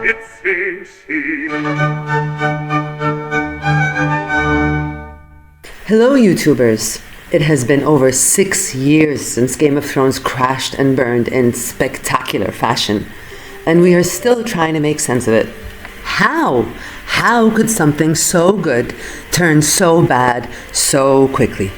It's a scene. Hello YouTubers! It has been over 6 years since Game of Thrones crashed and burned in spectacular fashion, and we are still trying to make sense of it. How? How could something so good turn so bad so quickly?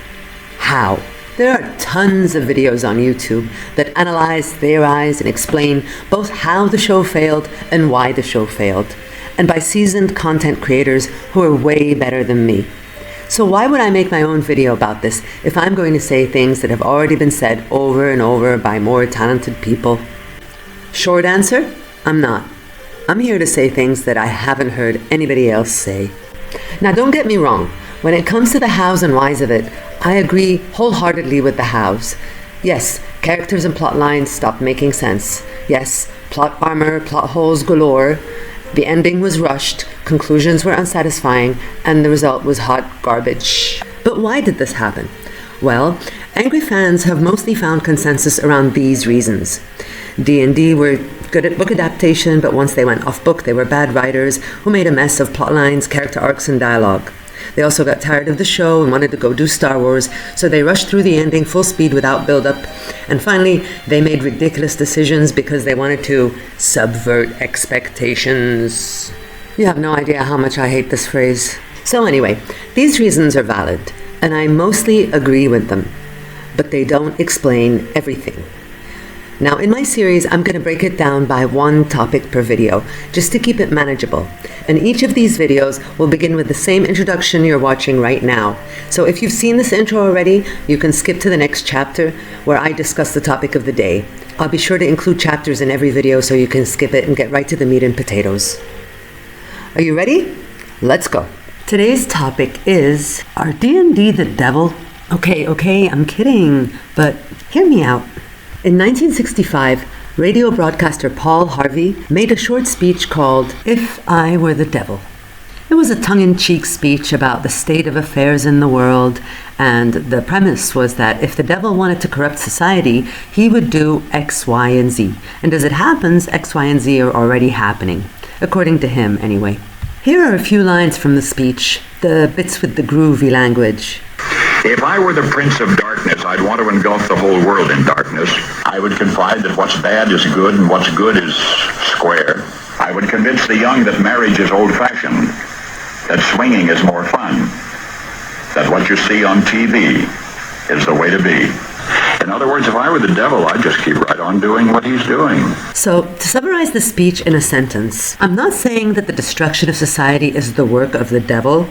How? There are tons of videos on YouTube that analyze, theorize, and explain both how the show failed and why the show failed, and by seasoned content creators who are way better than me. So why would I make my own video about this if I'm going to say things that have already been said over and over by more talented people? Short answer, I'm not. I'm here to say things that I haven't heard anybody else say. Now don't get me wrong, when it comes to the hows and whys of it, I agree wholeheartedly with the hows. Yes, characters and plot lines stopped making sense. Yes, plot armor, plot holes galore. The ending was rushed, conclusions were unsatisfying, and the result was hot garbage. But why did this happen? Well, angry fans have mostly found consensus around these reasons. D&D were good at book adaptation, but once they went off book, they were bad writers who made a mess of plot lines, character arcs, and dialogue. They also got tired of the show and wanted to go do Star Wars, so they rushed through the ending full speed without build-up. And finally, they made ridiculous decisions because they wanted to subvert expectations. You have no idea how much I hate this phrase. So anyway, these reasons are valid, and I mostly agree with them, but they don't explain everything. Now, in my series, I'm going to break it down by one topic per video, just to keep it manageable. And each of these videos will begin with the same introduction you're watching right now. So if you've seen this intro already, you can skip to the next chapter where I discuss the topic of the day. I'll be sure to include chapters in every video so you can skip it and get right to the meat and potatoes. Are you ready? Let's go. Today's topic is, are D&D the devil? Okay, I'm kidding, but hear me out. In 1965, radio broadcaster Paul Harvey made a short speech called If I Were the Devil. It was a tongue-in-cheek speech about the state of affairs in the world, and the premise was that if the devil wanted to corrupt society, he would do X, Y, and Z. And as it happens, X, Y, and Z are already happening, according to him anyway. Here are a few lines from the speech, the bits with the groovy language. If I were the prince of darkness, I'd want to engulf the whole world in darkness. I would confide that what's bad is good and what's good is square. I would convince the young that marriage is old-fashioned, that swinging is more fun, that what you see on TV is the way to be. In other words, if I were the devil, I'd just keep right on doing what he's doing. So, to summarize the speech in a sentence, I'm not saying that the destruction of society is the work of the devil.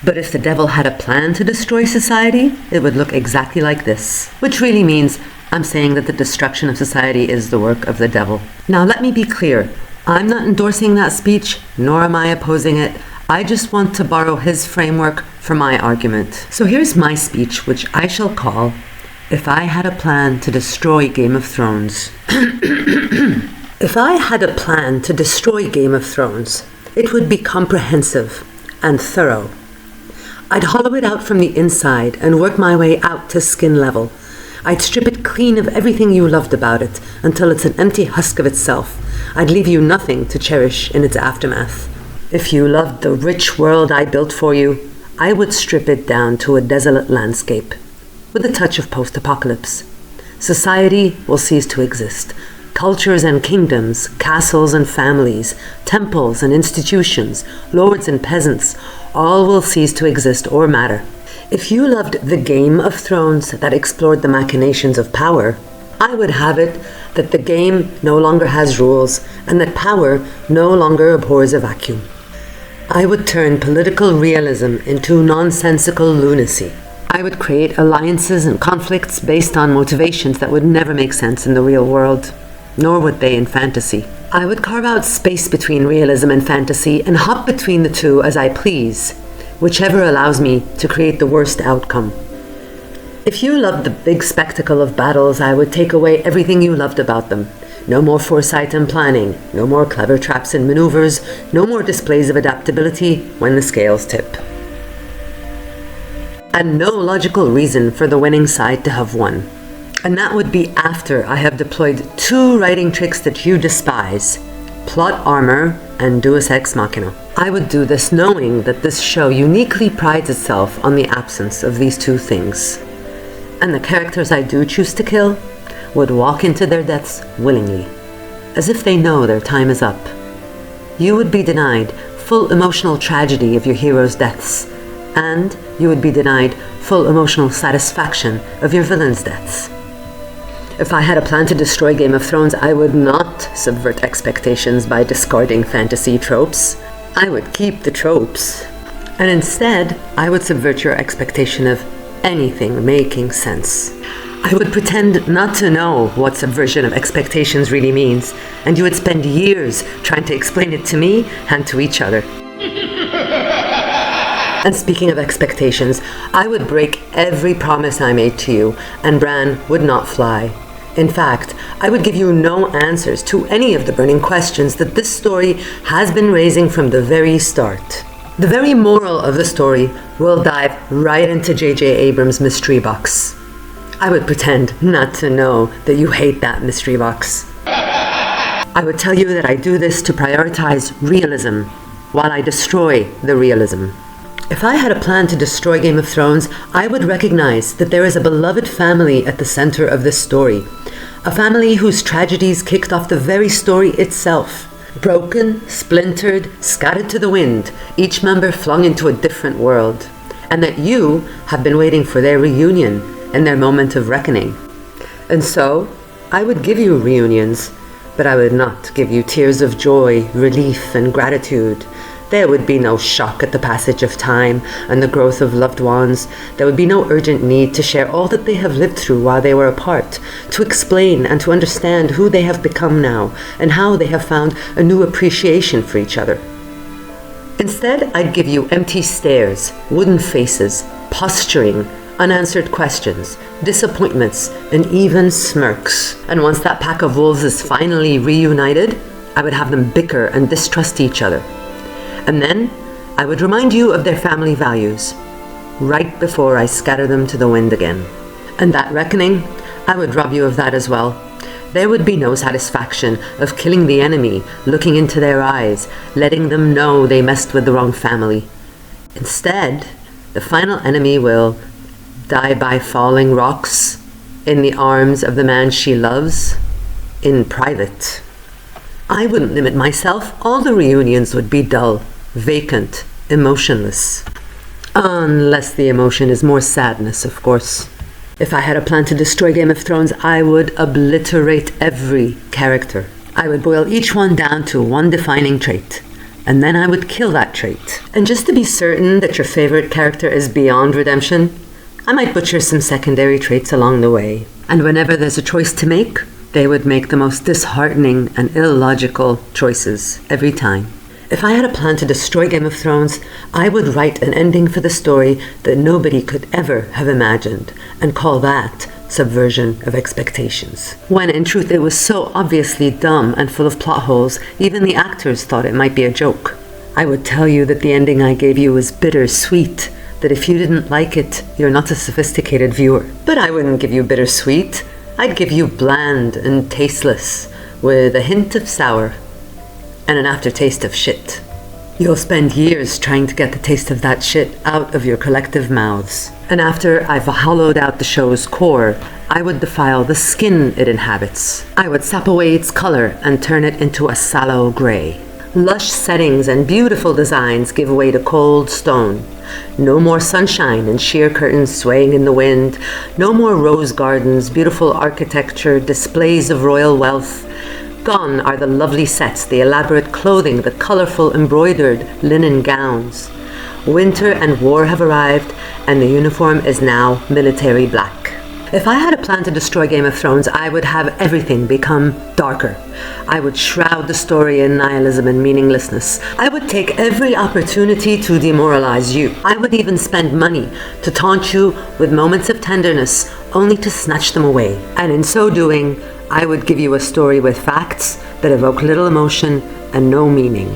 But if the devil had a plan to destroy society, it would look exactly like this. Which really means I'm saying that the destruction of society is the work of the devil. Now let me be clear. I'm not endorsing that speech, nor am I opposing it. I just want to borrow his framework for my argument. So here's my speech, which I shall call, If I Had a Plan to Destroy Game of Thrones. If I had a plan to destroy Game of Thrones, it would be comprehensive and thorough. I'd hollow it out from the inside and work my way out to skin level. I'd strip it clean of everything you loved about it until it's an empty husk of itself. I'd leave you nothing to cherish in its aftermath. If you loved the rich world I built for you, I would strip it down to a desolate landscape with a touch of post-apocalypse. Society will cease to exist. Cultures and kingdoms, castles and families, temples and institutions, lords and peasants, all will cease to exist or matter. If you loved the Game of Thrones that explored the machinations of power, I would have it that the game no longer has rules and that power no longer abhors a vacuum. I would turn political realism into nonsensical lunacy. I would create alliances and conflicts based on motivations that would never make sense in the real world, nor would they in fantasy. I would carve out space between realism and fantasy and hop between the two as I please, whichever allows me to create the worst outcome. If you loved the big spectacle of battles, I would take away everything you loved about them. No more foresight and planning, no more clever traps and maneuvers, no more displays of adaptability when the scales tip. And no logical reason for the winning side to have won. And that would be after I have deployed 2 writing tricks that you despise. plot armor, and deus ex machina. I would do this knowing that this show uniquely prides itself on the absence of these two things. And the characters I do choose to kill would walk into their deaths willingly, as if they know their time is up. You would be denied full emotional tragedy of your heroes' deaths, and you would be denied full emotional satisfaction of your villains' deaths. If I had a plan to destroy Game of Thrones, I would not subvert expectations by discarding fantasy tropes. I would keep the tropes. And instead, I would subvert your expectation of anything making sense. I would pretend not to know what subversion of expectations really means, and you would spend years trying to explain it to me and to each other. And speaking of expectations, I would break every promise I made to you, and Bran would not fly. In fact, I would give you no answers to any of the burning questions that this story has been raising from the very start. The very moral of the story will dive right into J.J. Abrams' mystery box. I would pretend not to know that you hate that mystery box. I would tell you that I do this to prioritize realism while I destroy the realism. If I had a plan to destroy Game of Thrones, I would recognize that there is a beloved family at the center of this story. A family whose tragedies kicked off the very story itself. Broken, splintered, scattered to the wind, each member flung into a different world. And that you have been waiting for their reunion and their moment of reckoning. And so, I would give you reunions, but I would not give you tears of joy, relief, and gratitude. There would be no shock at the passage of time and the growth of loved ones. There would be no urgent need to share all that they have lived through while they were apart, to explain and to understand who they have become now and how they have found a new appreciation for each other. Instead, I'd give you empty stares, wooden faces, posturing, unanswered questions, disappointments, and even smirks. And once that pack of wolves is finally reunited, I would have them bicker and distrust each other. And then I would remind you of their family values, right before I scatter them to the wind again. And that reckoning, I would rob you of that as well. There would be no satisfaction of killing the enemy, looking into their eyes, letting them know they messed with the wrong family. Instead, the final enemy will die by falling rocks in the arms of the man she loves, in private. I wouldn't limit myself. All the reunions would be dull, vacant, emotionless. Unless the emotion is more sadness, of course. If I had a plan to destroy Game of Thrones, I would obliterate every character. I would boil each one down to one defining trait, and then I would kill that trait. And just to be certain that your favorite character is beyond redemption, I might butcher some secondary traits along the way. And whenever there's a choice to make, they would make the most disheartening and illogical choices every time. If I had a plan to destroy Game of Thrones, I would write an ending for the story that nobody could ever have imagined, and call that subversion of expectations. When in truth it was so obviously dumb and full of plot holes, even the actors thought it might be a joke. I would tell you that the ending I gave you was bittersweet, that if you didn't like it, you're not a sophisticated viewer. But I wouldn't give you bittersweet. I'd give you bland and tasteless, with a hint of sour and an aftertaste of shit. You'll spend years trying to get the taste of that shit out of your collective mouths. And after I've hollowed out the show's core, I would defile the skin it inhabits. I would sap away its color and turn it into a sallow gray. Lush settings and beautiful designs give way to cold stone. No more sunshine and sheer curtains swaying in the wind. No more rose gardens, beautiful architecture, displays of royal wealth. Gone are the lovely sets, the elaborate clothing, the colorful embroidered linen gowns. Winter and war have arrived, and the uniform is now military black. If I had a plan to destroy Game of Thrones, I would have everything become darker. I would shroud the story in nihilism and meaninglessness. I would take every opportunity to demoralize you. I would even spend money to taunt you with moments of tenderness, only to snatch them away. And in so doing, I would give you a story with facts that evoke little emotion and no meaning.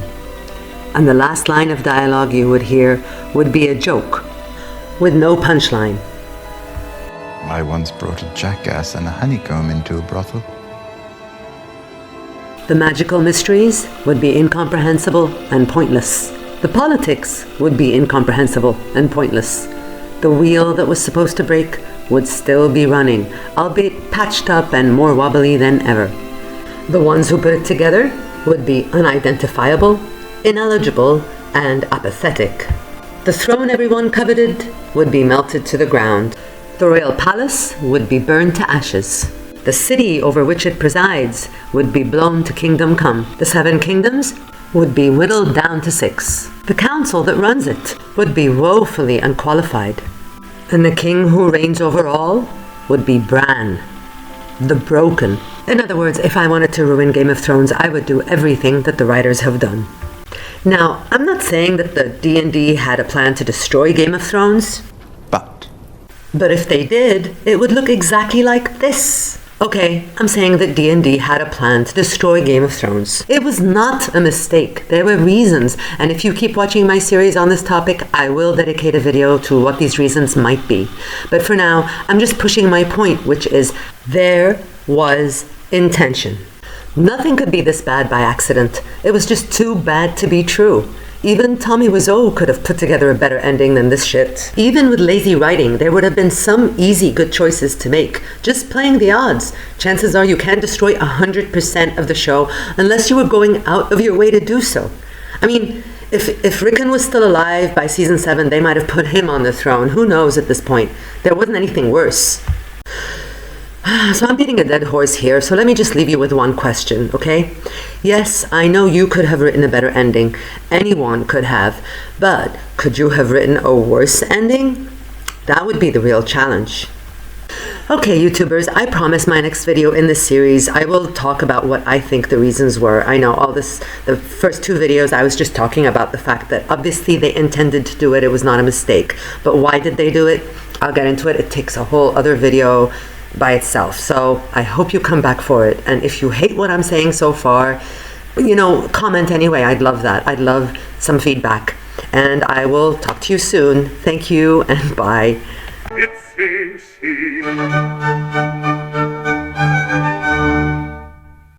And the last line of dialogue you would hear would be a joke, with no punchline. I once brought a jackass and a honeycomb into a brothel. The magical mysteries would be incomprehensible and pointless. The politics would be incomprehensible and pointless. The wheel that was supposed to break would still be running, albeit patched up and more wobbly than ever. The ones who put it together would be unidentifiable, ineligible, and apathetic. The throne everyone coveted would be melted to the ground. The royal palace would be burned to ashes. The city over which it presides would be blown to kingdom come. The 7 kingdoms would be whittled down to 6. The council that runs it would be woefully unqualified. And the king who reigns over all would be Bran, the broken. In other words, if I wanted to ruin Game of Thrones, I would do everything that the writers have done. Now, I'm not saying that the D&D had a plan to destroy Game of Thrones. But if they did, it would look exactly like this. Okay, I'm saying that D&D had a plan to destroy Game of Thrones. It was not a mistake. There were reasons, and if you keep watching my series on this topic, I will dedicate a video to what these reasons might be. But for now, I'm just pushing my point, which is there was intention. Nothing could be this bad by accident. It was just too bad to be true. Even Tommy Wiseau could have put together a better ending than this shit. Even with lazy writing, there would have been some easy good choices to make. Just playing the odds. Chances are you can't destroy 100% of the show unless you were going out of your way to do so. I mean, if Rickon was still alive by season 7, they might have put him on the throne. Who knows at this point? There wasn't anything worse. So I'm beating a dead horse here, so let me just leave you with one question, okay? Yes, I know you could have written a better ending. Anyone could have. But could you have written a worse ending? That would be the real challenge. Okay, YouTubers, I promise my next video in this series, I will talk about what I think the reasons were. I know the first 2 videos, I was just talking about the fact that obviously they intended to do it. It was not a mistake. But why did they do it? I'll get into it. It takes a whole other video by itself. So I hope you come back for it. And if you hate what I'm saying so far, comment anyway. I'd love that. I'd love some feedback. And I will talk to you soon. Thank you and bye. It's a scene.